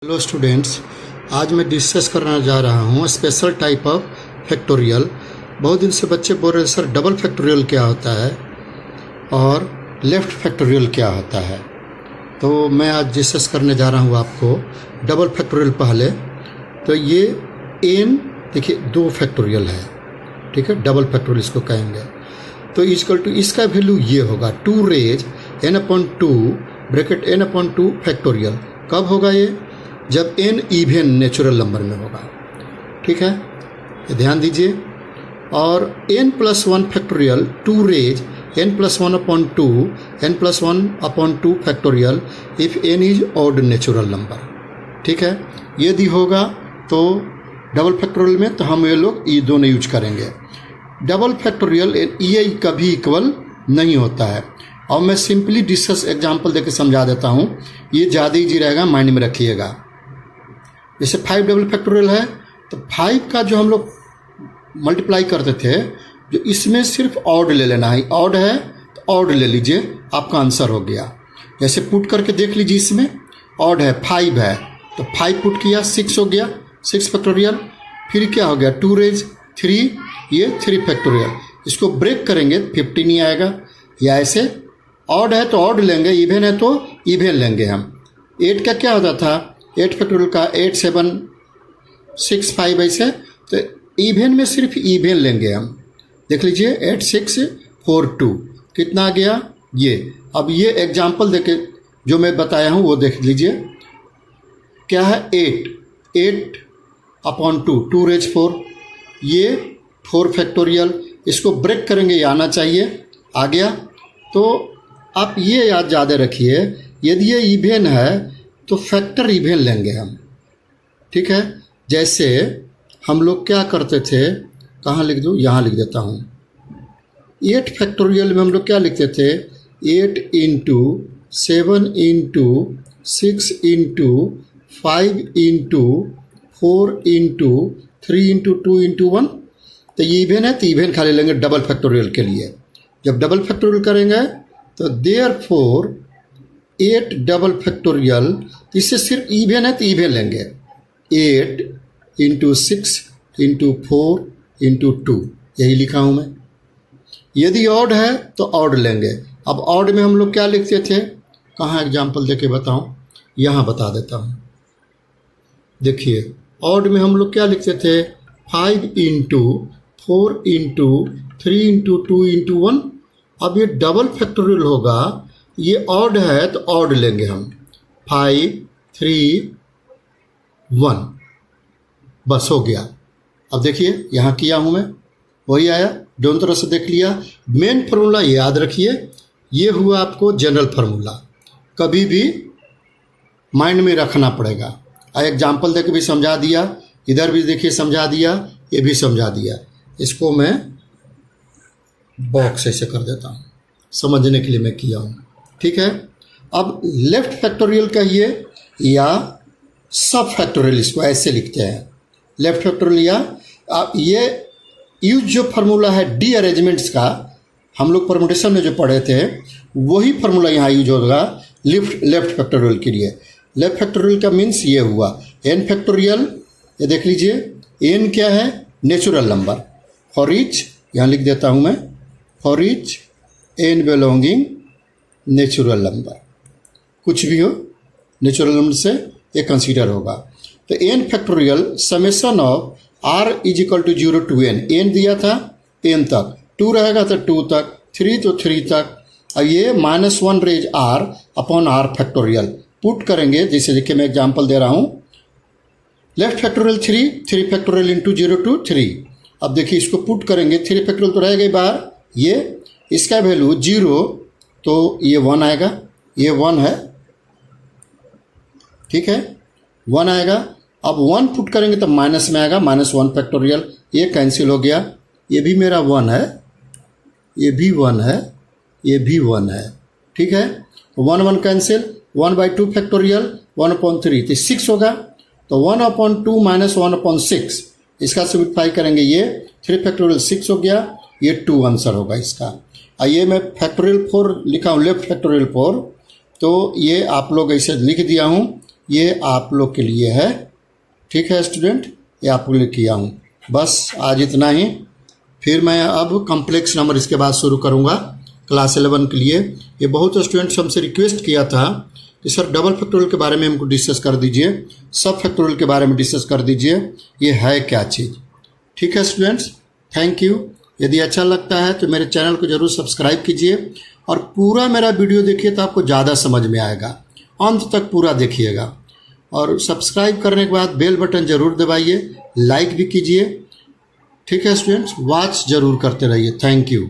Hello students, आज मैं discuss करना जा रहा हूँ स्पेशल टाइप ऑफ फैक्टोरियल। बहुत दिन से बच्चे बोल रहे हैं सर डबल फैक्टोरियल क्या होता है और लेफ़्ट फैक्टोरियल क्या होता है। तो मैं आज डिस्कस करने जा रहा हूँ आपको डबल फैक्टोरियल। पहले तो ये n देखिए 2 फैक्टोरियल है, ठीक है, डबल फैक्टोरियल इसको कहेंगे। तो इक्वल टू इसका वैल्यू ये होगा 2 raise n/2 bracket n/2 factorial. कब होगा ये? जब n इवन नेचुरल नंबर में होगा, ठीक है, ये ध्यान दीजिए। और n+1 factorial 2 raise n+1/2 n+1/2 factorial if n is odd natural number, ठीक है। यदि होगा तो डबल फैक्टोरियल में तो हम ये लोग ये दोनों यूज करेंगे। डबल फैक्टोरियल ये कभी इक्वल नहीं होता है। और मैं सिंपली डिस्कस एग्जांपल देकर समझा देता हूँ, ये ज़्यादा ईजी रहेगा, माइंड में रखिएगा। जैसे 5 डबल फैक्टोरियल है तो 5 का जो हम लोग मल्टीप्लाई करते थे, जो इसमें सिर्फ ऑड ले लेना है। ऑड है तो ऑड ले लीजिए, आपका आंसर हो गया। जैसे पुट करके देख लीजिए, इसमें ऑड है 5 है तो 5 पुट किया 6 हो गया, 6 फैक्टोरियल। फिर क्या हो गया 2 रेज 3, ये 3 फैक्टोरियल। इसको ब्रेक करेंगे 50 नहीं आएगा। या ऐसे ऑड है तो ऑड लेंगे, इवन है तो इवन लेंगे हम। 8 का क्या होता था, 8 फैक्टोरियल का 8 7 6 5 ऐसे, तो इवन में सिर्फ इवन लेंगे हम। देख लीजिए 8 6 4 2 कितना आ गया ये। अब ये एग्जाम्पल देके जो मैं बताया हूँ वो देख लीजिए, क्या है 8/2 2 रेज 4, ये 4 फैक्टोरियल। इसको ब्रेक करेंगे, ये आना चाहिए, आ गया। तो आप ये याद ज़्यादा रखिए, यदि ये इवन है तो फैक्टर इवन लेंगे हम, ठीक है। जैसे हम लोग क्या करते थे, कहाँ लिख दूँ, यहाँ लिख देता हूँ। 8 फैक्टोरियल में हम लोग क्या लिखते थे, 8 × 7 × 6 × 5 × 4 × 3 × 2 × 1। तो ये इवन है तो इवन खाली लेंगे डबल फैक्टोरियल के लिए। जब डबल फैक्टोरियल करेंगे तो देयरफॉर 8 डबल फैक्टोरियल, इससे सिर्फ इवन है तो इवन लेंगे। 8 × 6 × 4 × 2, यही लिखा हूँ मैं। यदि ऑड है तो ऑड लेंगे। अब ऑड में हम लोग क्या लिखते थे, कहाँ एग्जाम्पल देके बताऊँ, यहाँ बता देता हूँ। देखिए ऑड में हम लोग क्या लिखते थे, 5 × 4 × 3 × 2 × 1। अब ये डबल फैक्टोरियल होगा, ये ऑड है तो ऑड लेंगे हम, 5 3 1, बस हो गया। अब देखिए यहाँ किया हूँ मैं, वही आया, दोनों तरह से देख लिया। मेन फार्मूला याद रखिए, ये हुआ आपको जनरल फार्मूला, कभी भी माइंड में रखना पड़ेगा। एग्जाम्पल देके भी समझा दिया, इधर भी देखिए समझा दिया, ये भी समझा दिया। इसको मैं बॉक्स ऐसे कर देता हूँ, समझने के लिए मैं किया हूँ, ठीक है। अब लेफ्ट फैक्टोरियल कहिए या सब फैक्टोरियल, इसको ऐसे लिखते हैं लेफ्ट फैक्टोरियल। या अब ये यूज जो फार्मूला है डी अरेंजमेंट्स का, हम लोग परमुटेशन में जो पढ़े थे वही फार्मूला यहाँ यूज होगा लेफ्ट फैक्टोरियल के लिए। लेफ्ट फैक्टोरियल का मीन्स ये हुआ n फैक्टोरियल। ये देख लीजिए n क्या है, नेचुरल नंबर। फॉर ईच, यहाँ लिख देता हूँ मैं, for each n belonging natural number, कुछ भी हो नेचुरल नंबर से ये कंसीडर होगा। तो n factorial summation of r is equal to 0 to n। n दिया था n तक, 2 रहेगा तो 2 तक, 3 तो 3 तक। अब ये -1 raise r upon r factorial put करेंगे। जैसे देखिए मैं एग्जांपल दे रहा हूँ, left factorial 3 factorial into 0 to 3। अब देखिए इसको पुट करेंगे, 3 फैक्टोरियल तो रहेगा बाहर, ये इसका वैल्यू 0 तो ये 1 आएगा, ये 1 है, ठीक है, 1 आएगा। अब 1 पुट करेंगे तो माइनस में आएगा, -1 फैक्टोरियल, ये कैंसिल हो गया। ये भी मेरा 1 है, ये भी 1 है, ये भी 1 है, ठीक है। 1 1 कैंसिल, 1/2 फैक्टोरियल 1/3 तो 6 होगा। तो 1/2 - 1/6, इसका सिंप्लीफाई करेंगे, ये 3 फैक्टोरियल 6 हो गया, ये 2 आंसर होगा इसका। ये मैं फैक्टोरियल 4 लिखा हूँ, लेफ्ट फैक्टोरियल 4, तो ये आप लोग ऐसे लिख दिया हूँ, ये आप लोग के लिए है। ठीक है स्टूडेंट, ये आप लोग के लिए किया हूँ। बस आज इतना ही। फिर मैं अब कॉम्प्लेक्स नंबर इसके बाद शुरू करूँगा क्लास 11 के लिए। ये बहुत स्टूडेंट्स हमसे रिक्वेस्ट किया था कि सर डबल फैक्टोरियल के बारे में हमको डिस्कस कर दीजिए, सब फैक्टोरियल के बारे में डिस्कस कर दीजिए, ये है क्या चीज़। ठीक है स्टूडेंट्स, थैंक यू। यदि अच्छा लगता है तो मेरे चैनल को ज़रूर सब्सक्राइब कीजिए और पूरा मेरा वीडियो देखिए तो आपको ज़्यादा समझ में आएगा। अंत तक पूरा देखिएगा और सब्सक्राइब करने के बाद बेल बटन ज़रूर दबाइए, लाइक भी कीजिए। ठीक है स्टूडेंट्स, वॉच ज़रूर करते रहिए। Thank you.